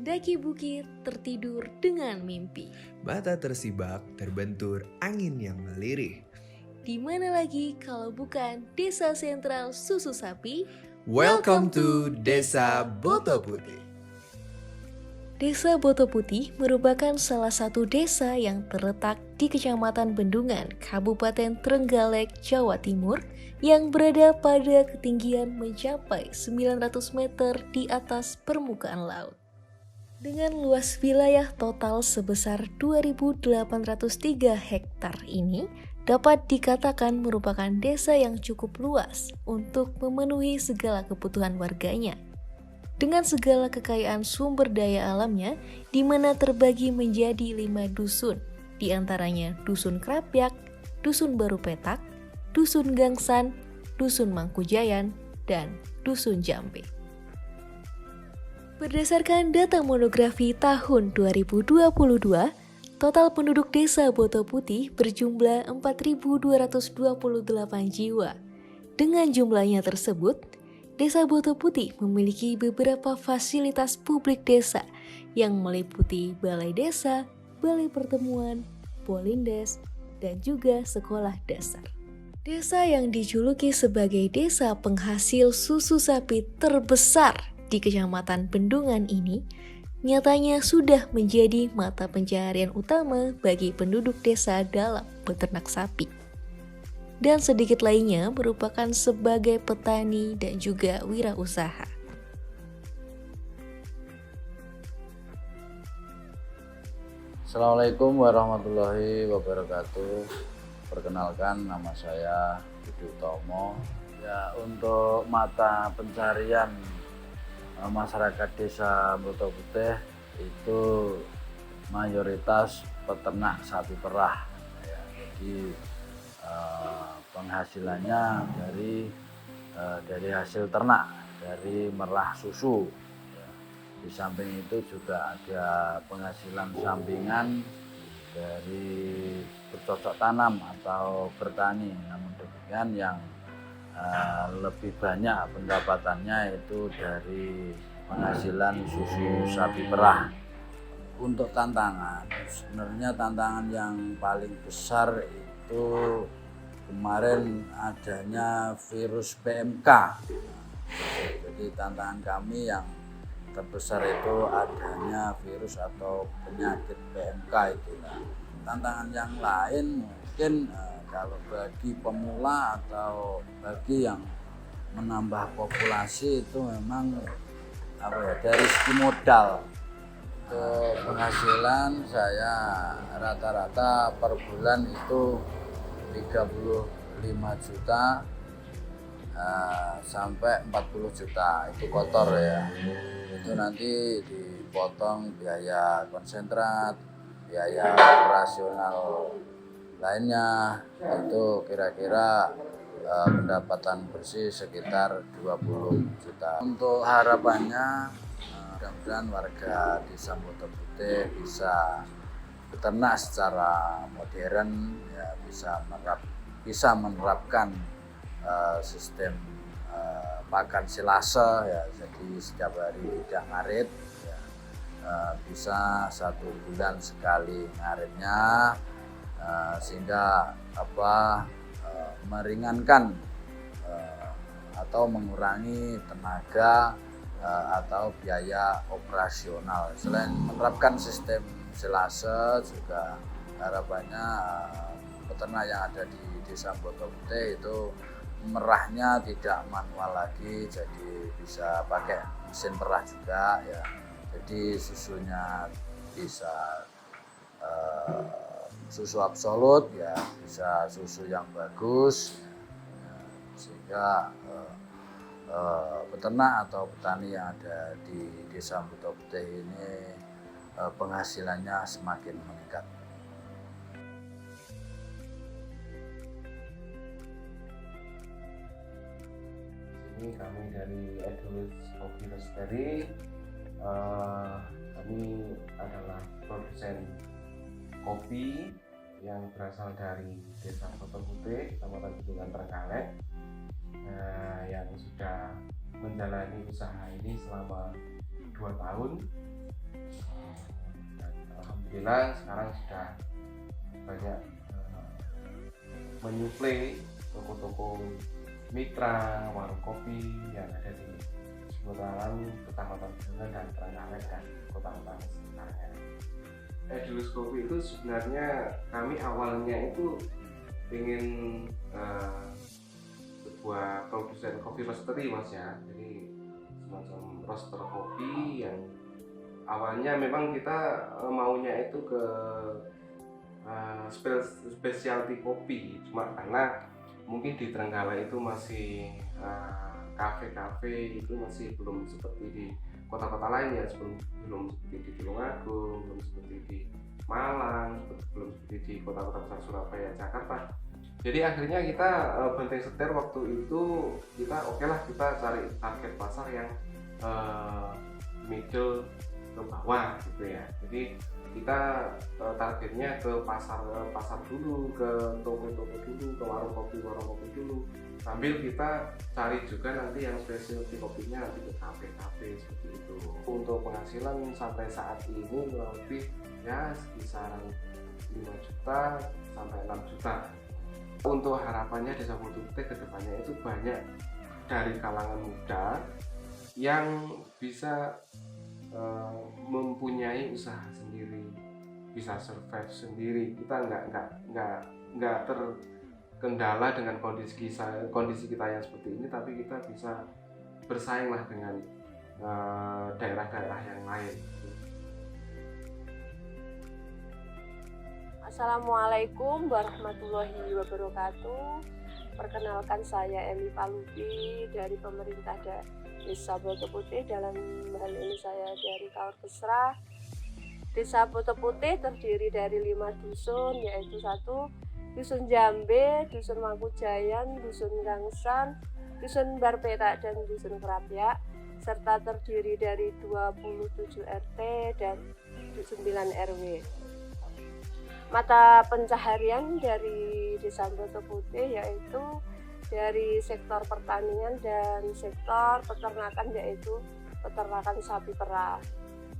Mendaki bukit, tertidur dengan mimpi. Mata tersibak, terbentur angin yang melirih. Di mana lagi kalau bukan Desa Sentral Susu Sapi? Welcome to Desa Boto Putih. Desa Boto Putih merupakan salah satu desa yang terletak di Kecamatan Bendungan, Kabupaten Trenggalek, Jawa Timur, yang berada pada ketinggian mencapai 900 meter di atas permukaan laut. Dengan luas wilayah total sebesar 2.803 hektar ini, dapat dikatakan merupakan desa yang cukup luas untuk memenuhi segala kebutuhan warganya. Dengan segala kekayaan sumber daya alamnya, di mana terbagi menjadi 5 dusun, di antaranya Dusun Krapyak, Dusun Baru Petak, Dusun Gangsan, Dusun Mangkujayan, dan Dusun Jambe. Berdasarkan data monografi tahun 2022, total penduduk desa Boto Putih berjumlah 4.228 jiwa. Dengan jumlahnya tersebut, Desa Boto Putih memiliki beberapa fasilitas publik desa yang meliputi balai desa, balai pertemuan, polindes, dan juga sekolah dasar. Desa yang dijuluki sebagai desa penghasil susu sapi terbesar di Kecamatan Bendungan ini nyatanya sudah menjadi mata pencaharian utama bagi penduduk desa dalam beternak sapi. Dan sedikit lainnya merupakan sebagai petani dan juga wirausaha. Assalamualaikum warahmatullahi wabarakatuh. Perkenalkan, nama saya Budi Utomo. Ya, untuk mata pencarian masyarakat desa Boto Putih itu mayoritas peternak sapi perah. Ya, jadi penghasilannya dari hasil ternak, dari merah susu. Ya. Di samping itu juga ada penghasilan sampingan dari bercocok tanam atau bertani. Namun demikian yang lebih banyak pendapatannya itu dari penghasilan susu sapi perah. Untuk tantangan, sebenarnya tantangan yang paling besar itu kemarin adanya virus PMK. Jadi tantangan kami yang terbesar itu adanya virus atau penyakit PMK itu. Tantangan yang lain mungkin kalau bagi pemula atau bagi yang menambah populasi itu memang dari segi modal. Untuk penghasilan saya rata-rata per bulan itu 35 juta sampai 40 juta itu kotor ya. Itu nanti dipotong biaya konsentrat, biaya operasional lainnya, itu kira-kira pendapatan bersih sekitar 20 juta. Untuk harapannya mudah-mudahan warga desa Boto Putih bisa beternak secara modern, ya, bisa menerapkan sistem pakan silase, ya, jadi setiap hari tidak ngarit, ya, bisa 1 bulan sekali ngaritnya, sehingga meringankan atau mengurangi tenaga atau biaya operasional. Selain menerapkan sistem silase, juga harapannya peternak yang ada di desa Boto Putih itu merahnya tidak manual lagi, jadi bisa pakai mesin perah juga ya. Jadi susunya bisa susu absolut, ya, bisa susu yang bagus, ya, sehingga peternak atau petani yang ada di desa Boto Putih ini penghasilannya semakin meningkat. Ini kami dari Edulus Kopi Roastery. Kami adalah produsen kopi yang berasal dari Desa Boto Putih, Kecamatan Bendungan, Trenggalek, yang sudah menjalani usaha ini selama 2 tahun. Dan alhamdulillah sekarang sudah banyak menyuplai toko-toko mitra warung kopi yang ada di seputaran Kecamatan Bendungan dan Trenggalek dan kota-kota sekitarnya. Edulus Kopi itu sebenarnya kami awalnya itu ingin sebuah produsen kopi roastery Mas ya, jadi semacam roaster kopi yang awalnya memang kita maunya itu ke specialty kopi, cuma karena mungkin di Trenggalek itu masih kafe-kafe itu masih belum seperti di kota-kota lain ya, belum seperti di Tulungagung, belum seperti di Malang, belum seperti di kota-kota besar Surabaya, Jakarta. Jadi akhirnya kita banting setir waktu itu, kita oke lah kita cari target pasar yang middle ke bawah gitu ya. Jadi kita targetnya ke pasar dulu, ke toko-toko dulu, ke warung kopi dulu, sambil kita cari juga nanti yang specialty kopinya nanti ke kafe-kafe seperti itu. Untuk penghasilan sampai saat ini kurang lebih ya kisaran 5 juta sampai 6 juta. Untuk harapannya Desa Botoputih ke depannya itu banyak dari kalangan muda yang bisa mempunyai usaha sendiri, bisa survive sendiri. Kita nggak terkendala dengan kondisi kita yang seperti ini, tapi kita bisa bersainglah dengan daerah-daerah yang lain. Assalamualaikum warahmatullahi wabarakatuh. Perkenalkan, saya Emi Palupi dari pemerintah Desa Botoputih. Dalam hal ini saya dari Kaur Kesra. Desa Botoputih terdiri dari 5 dusun, yaitu 1 Dusun Jambe, Dusun Mangkujayan, Dusun Gangsan, Dusun Barpetak, dan Dusun Kerapyak, serta terdiri dari 27 RT dan 9 RW. Mata pencaharian dari Desa Botoputih yaitu dari sektor pertanian dan sektor peternakan, yaitu peternakan sapi perah.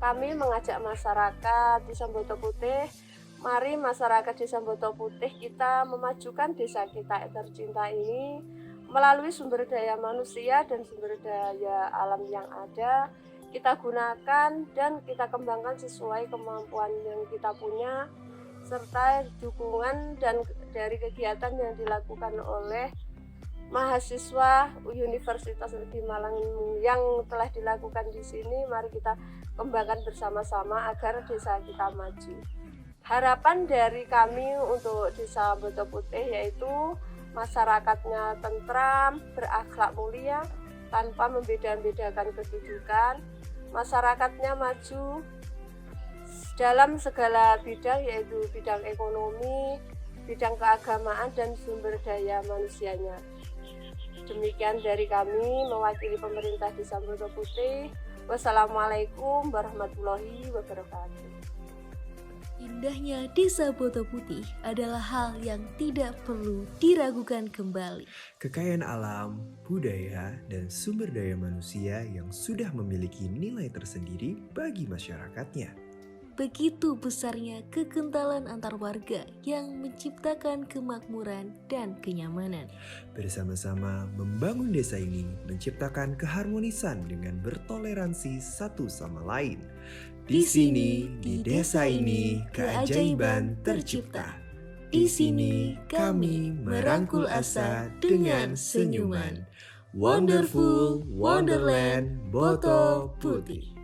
Kami mengajak masyarakat Desa Botoputih, mari masyarakat Desa Botoputih kita memajukan desa kita tercinta ini melalui sumber daya manusia dan sumber daya alam yang ada. Kita gunakan dan kita kembangkan sesuai kemampuan yang kita punya, serta dukungan dan dari kegiatan yang dilakukan oleh mahasiswa Universitas Negeri Malang yang telah dilakukan di sini. Mari kita kembangkan bersama-sama agar desa kita maju. Harapan dari kami untuk Desa Botoputih yaitu masyarakatnya tentram, berakhlak mulia, tanpa membeda-bedakan kedudukan, masyarakatnya maju dalam segala bidang, yaitu bidang ekonomi, bidang keagamaan, dan sumber daya manusianya. Demikian dari kami mewakili pemerintah Desa Botoputih. Wassalamualaikum warahmatullahi wabarakatuh. Indahnya Desa Botoputih adalah hal yang tidak perlu diragukan kembali. Kekayaan alam, budaya, dan sumber daya manusia yang sudah memiliki nilai tersendiri bagi masyarakatnya. Begitu besarnya kekentalan antar warga yang menciptakan kemakmuran dan kenyamanan. Bersama-sama membangun desa ini menciptakan keharmonisan dengan bertoleransi satu sama lain. Di sini, di desa ini, keajaiban tercipta. Di sini, kami merangkul asa dengan senyuman. Wonderful Wonderland Botoputih.